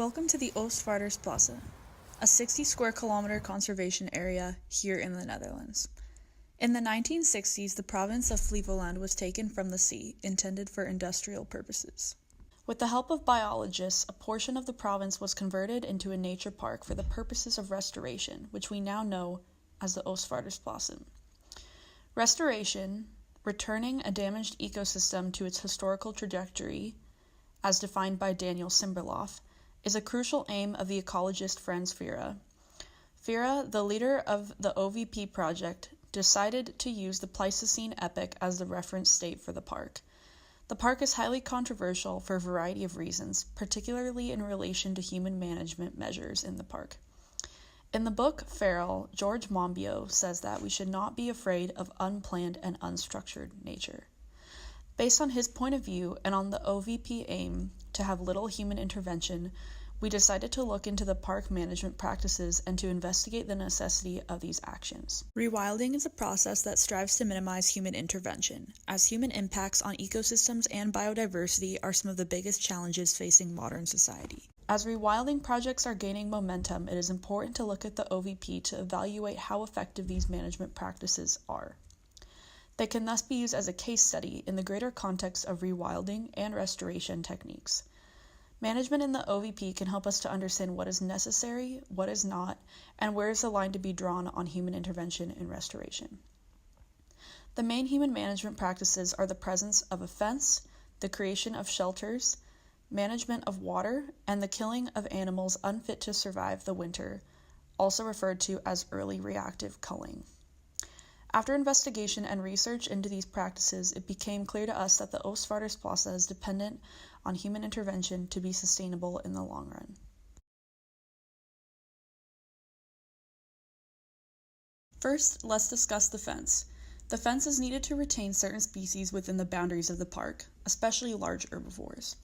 Welcome to the Oostvaardersplassen, a 60 square kilometer conservation area here in the Netherlands. In the 1960s, the province of Flevoland was taken from the sea, intended for industrial purposes. With the help of biologists, a portion of the province was converted into a nature park for the purposes of restoration, which we now know as the Oostvaardersplassen. Restoration, returning a damaged ecosystem to its historical trajectory, as defined by Daniel Simberloff, is a crucial aim of the ecologist Frans Vera. Vera, the leader of the OVP project, decided to use the Pleistocene epoch as the reference state for the park. The park is highly controversial for a variety of reasons, particularly in relation to human management measures in the park. In the book Feral, George Monbiot says that we should not be afraid of unplanned and unstructured nature. Based on his point of view and on the OVP aim to have little human intervention, we decided to look into the park management practices and to investigate the necessity of these actions. Rewilding is a process that strives to minimize human intervention, as human impacts on ecosystems and biodiversity are some of the biggest challenges facing modern society. As rewilding projects are gaining momentum, it is important to look at the OVP to evaluate how effective these management practices are. They can thus be used as a case study in the greater context of rewilding and restoration techniques. Management in the OVP can help us to understand what is necessary, what is not, and where is the line to be drawn on human intervention in restoration. The main human management practices are the presence of a fence, the creation of shelters, management of water, and the killing of animals unfit to survive the winter, also referred to as early reactive culling. After investigation and research into these practices, it became clear to us that the Oostvaardersplassen is dependent on human intervention to be sustainable in the long run. First, let's discuss the fence. The fence is needed to retain certain species within the boundaries of the park, especially large herbivores.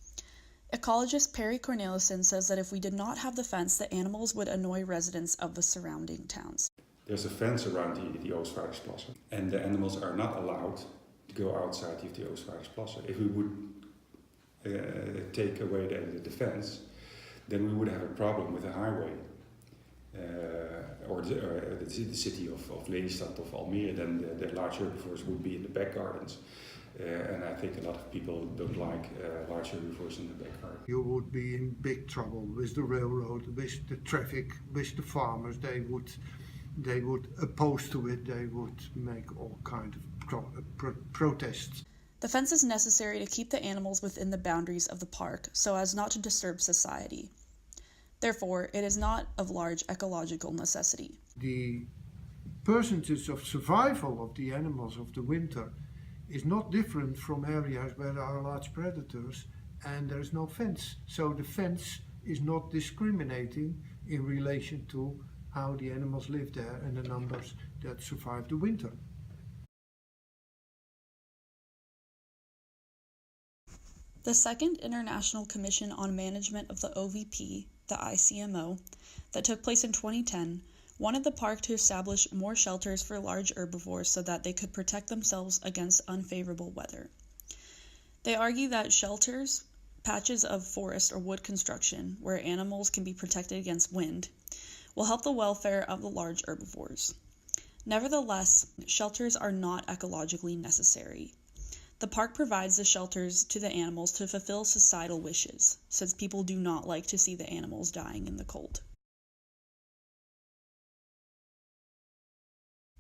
Ecologist Perry Cornelissen says that if we did not have the fence, the animals would annoy residents of the surrounding towns. There's a fence around the Oostvaardersplassen, and the animals are not allowed to go outside of the Oostvaardersplassen. If we would take away the fence, then we would have a problem with the highway, or the city of Lelystad, of Almere. Then the large herbivores would be in the back gardens. And I think a lot of people don't like large herbivores in the back garden. You would be in big trouble with the railroad, with the traffic, with the farmers. They would oppose to it. They would make all kinds of protests. The fence is necessary to keep the animals within the boundaries of the park so as not to disturb society. Therefore, it is not of large ecological necessity. The percentage of survival of the animals of the winter is not different from areas where there are large predators and there is no fence. So the fence is not discriminating in relation to how the animals live there and the numbers that survive the winter. The Second International Commission on Management of the OVP, the ICMO, that took place in 2010, wanted the park to establish more shelters for large herbivores so that they could protect themselves against unfavorable weather. They argue that shelters, patches of forest or wood construction where animals can be protected against wind, will help the welfare of the large herbivores. Nevertheless, shelters are not ecologically necessary. The park provides the shelters to the animals to fulfill societal wishes, since people do not like to see the animals dying in the cold.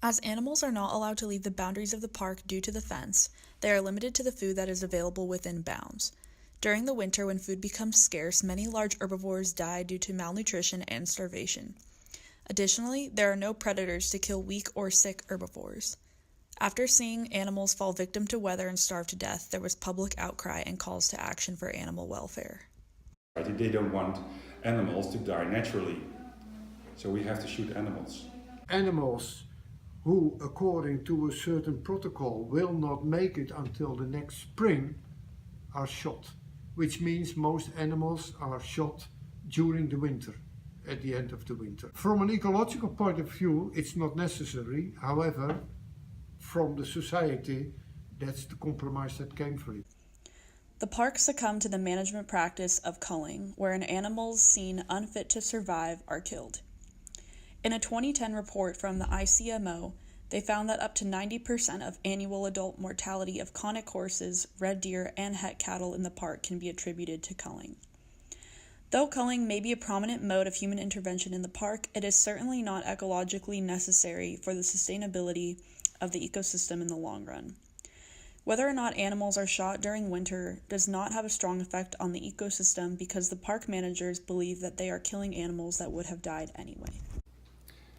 As animals are not allowed to leave the boundaries of the park due to the fence, they are limited to the food that is available within bounds. During the winter, when food becomes scarce, many large herbivores die due to malnutrition and starvation. Additionally, there are no predators to kill weak or sick herbivores. After seeing animals fall victim to weather and starve to death, there was public outcry and calls to action for animal welfare. They don't want animals to die naturally, so we have to shoot animals. Animals who, according to a certain protocol, will not make it until the next spring are shot, which means most animals are shot during the winter, at the end of the winter. From an ecological point of view, it's not necessary. However, from the society, that's the compromise that came for it. The park succumbed to the management practice of culling, wherein animals seen unfit to survive are killed. In a 2010 report from the ICMO, they found that up to 90% of annual adult mortality of conic horses, red deer, and het cattle in the park can be attributed to culling. Though culling may be a prominent mode of human intervention in the park, it is certainly not ecologically necessary for the sustainability of the ecosystem in the long run. Whether or not animals are shot during winter does not have a strong effect on the ecosystem because the park managers believe that they are killing animals that would have died anyway.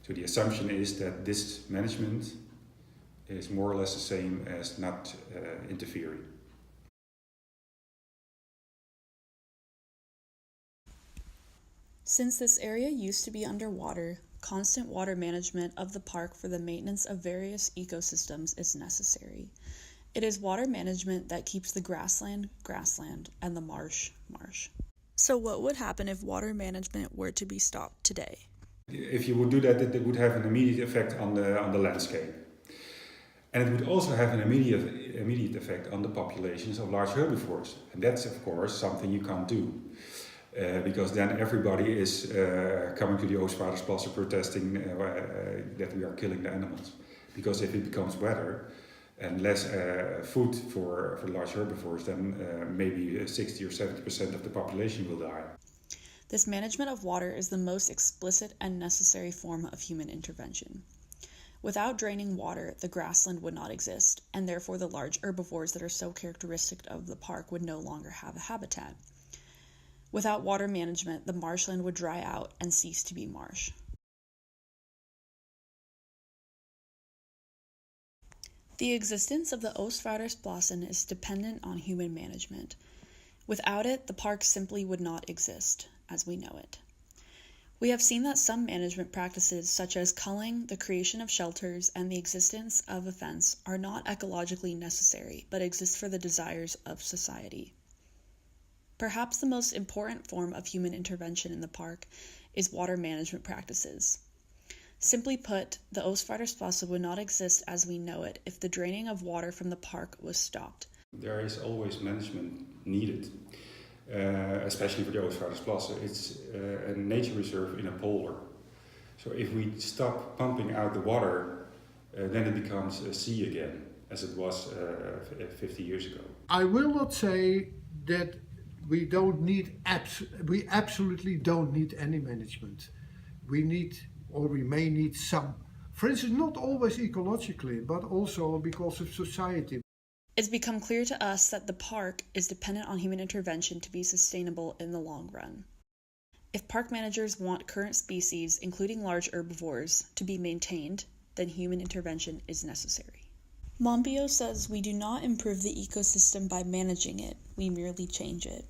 So the assumption is that this management is more or less the same as not interfering. Since this area used to be underwater, constant water management of the park for the maintenance of various ecosystems is necessary. It is water management that keeps the grassland, grassland, and the marsh, marsh. So what would happen if water management were to be stopped today? If you would do that, it would have an immediate effect on the landscape. And it would also have an immediate effect on the populations of large herbivores. And that's, of course, something you can't do. Because then everybody is coming to the Oostvaardersplassen protesting that we are killing the animals. Because if it becomes wetter and less food for large herbivores, then maybe 60 or 70% of the population will die. This management of water is the most explicit and necessary form of human intervention. Without draining water, the grassland would not exist, and therefore the large herbivores that are so characteristic of the park would no longer have a habitat. Without water management, the marshland would dry out and cease to be marsh. The existence of the Oostvaardersplassen is dependent on human management. Without it, the park simply would not exist, as we know it. We have seen that some management practices, such as culling, the creation of shelters, and the existence of a fence, are not ecologically necessary, but exist for the desires of society. Perhaps the most important form of human intervention in the park is water management practices. Simply put, the Oostvaardersplassen would not exist as we know it if the draining of water from the park was stopped. There is always management needed, especially for the Oostvaardersplassen. It's a nature reserve in a polder. So if we stop pumping out the water, then it becomes a sea again, as it was 50 years ago. I will not say that we absolutely don't need any management. We need, or we may need some. For instance, not always ecologically, but also because of society. It's become clear to us that the park is dependent on human intervention to be sustainable in the long run. If park managers want current species, including large herbivores, to be maintained, then human intervention is necessary. Monbiot says we do not improve the ecosystem by managing it, we merely change it.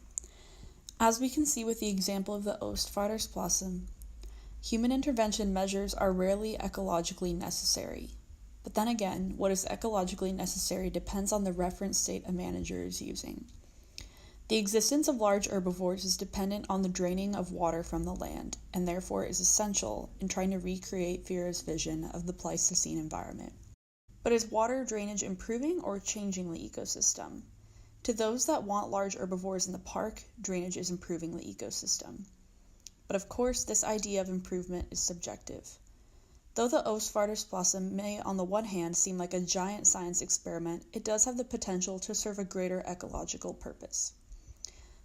As we can see with the example of the Oostvaardersplassen, human intervention measures are rarely ecologically necessary. But then again, what is ecologically necessary depends on the reference state a manager is using. The existence of large herbivores is dependent on the draining of water from the land, and therefore is essential in trying to recreate Vera's vision of the Pleistocene environment. But is water drainage improving or changing the ecosystem? To those that want large herbivores in the park, drainage is improving the ecosystem. But of course, this idea of improvement is subjective. Though the Oostvaardersplassen may on the one hand seem like a giant science experiment, it does have the potential to serve a greater ecological purpose.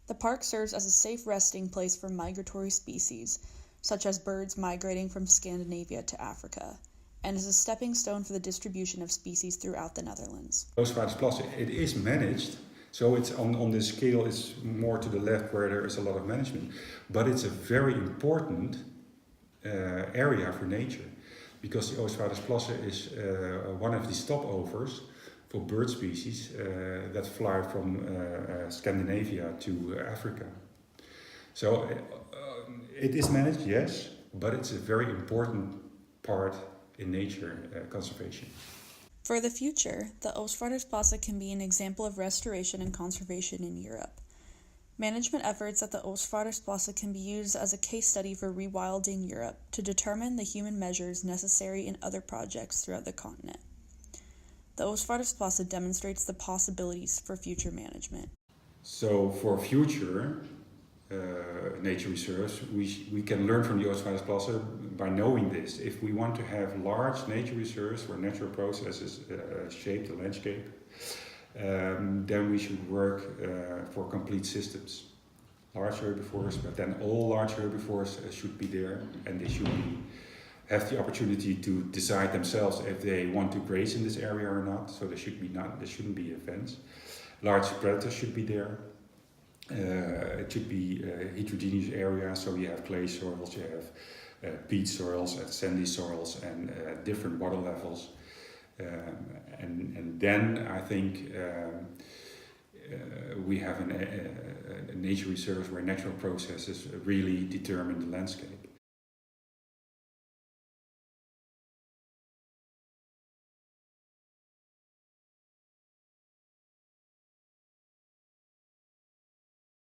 The park serves as a safe resting place for migratory species, such as birds migrating from Scandinavia to Africa, and is a stepping stone for the distribution of species throughout the Netherlands. Oostvaardersplassen, it is managed, so it's on the scale it's more to the left where there is a lot of management, but it's a very important area for nature, because the Oostvaardersplassen is one of the stopovers for bird species that fly from Scandinavia to Africa. So it is managed, yes, but it's a very important part in nature conservation. For the future, the Oostvaardersplassen can be an example of restoration and conservation in Europe. Management efforts at the Oostvaardersplassen can be used as a case study for rewilding Europe to determine the human measures necessary in other projects throughout the continent. The Oostvaardersplassen demonstrates the possibilities for future management. So for future nature reserves, we can learn from the Oostvaardersplassen by knowing this. If we want to have large nature reserves where natural processes shape the landscape, then we should work for complete systems. Large herbivores, but then all large herbivores should be there, and they should have the opportunity to decide themselves if they want to graze in this area or not. So there shouldn't be a fence. Large predators should be there. It should be a heterogeneous area, so you have clay soils, you have peat soils, sandy soils, and different water levels. And then I think we have a nature reserve where natural processes really determine the landscape.